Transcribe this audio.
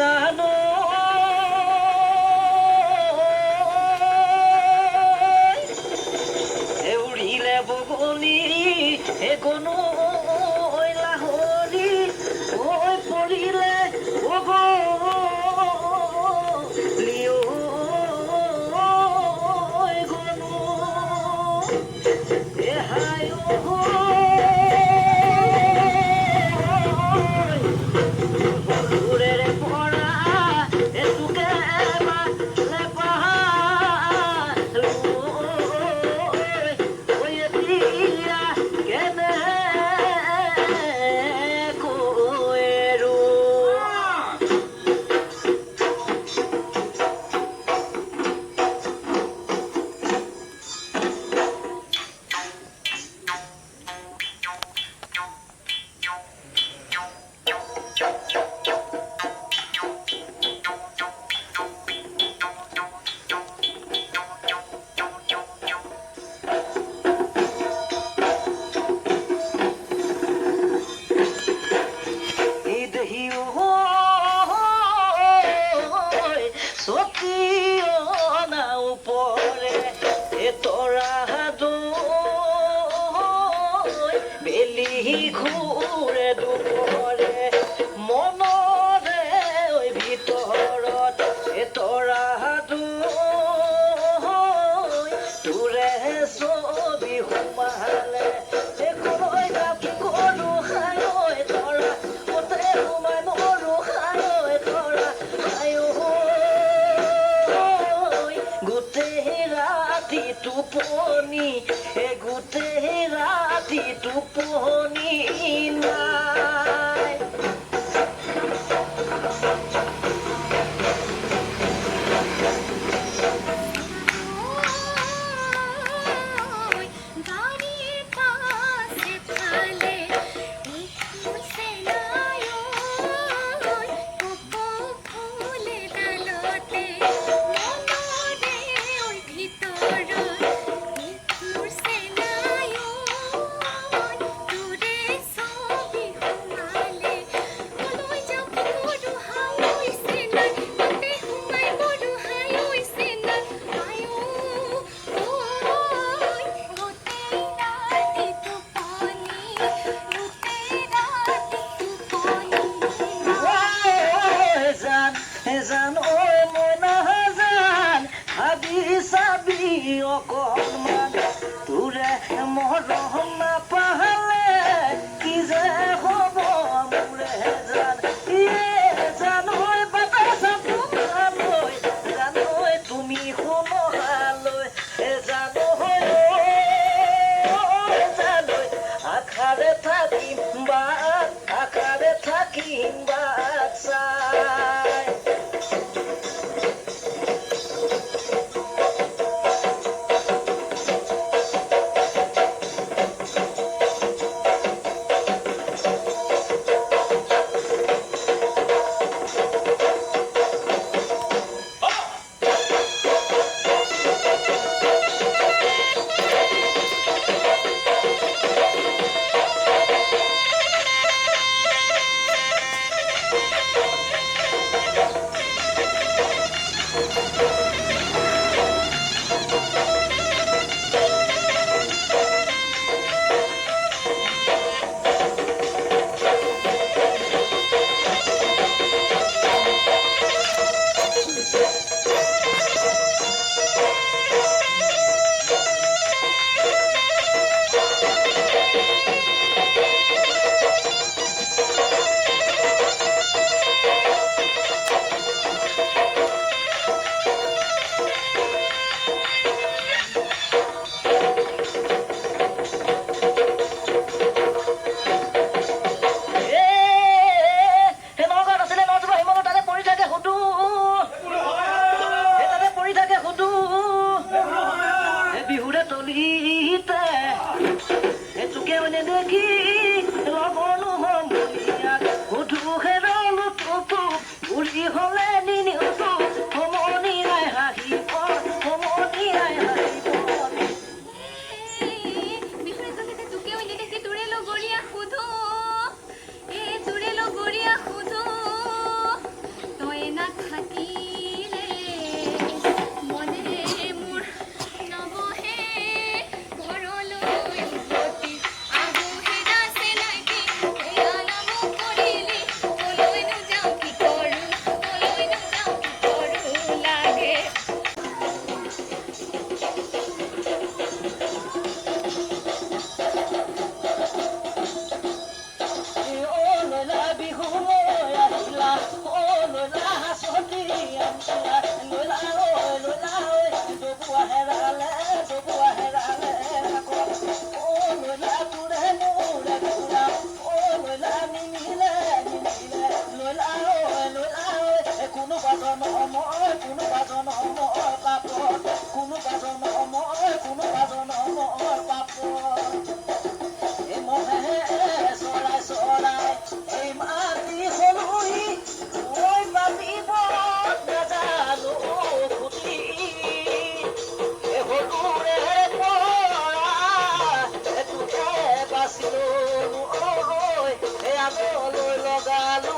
জানো উড়িলে বগলী কোনো লাহৰি ঐ পৰিলে বগলী গনো এহাই ঘূৰে দুপৰে মনৰে ভিতৰত তৰাটো তোৰে ছবি সোমালে কৈ কি কৰো খাই তৰা মতে সোমাই নৰো খাই তৰা গোটেই ৰাতি টোপনি গোটেই ৰাতি টোপনি নাই জান মই নাজান ভাবি চাবি অকণমান তোৰে মৰম নাপালে কি যে হ'ব মোৰে জান জান বাতালৈ জান তুমি শুনহালৈ জান জালৈ আশাৰে থাকিম বাট চাই কোনোবা জনমৰ পাপত কোনোবা জনমৰ পাপত এই মহে চৰাই চৰাই এই মাটি হলুই ঐ পাতিব নাজানো খুটি এই হলুৰে পৰা এটোকে বাচিলো ঐ এই আগলৈ লগালো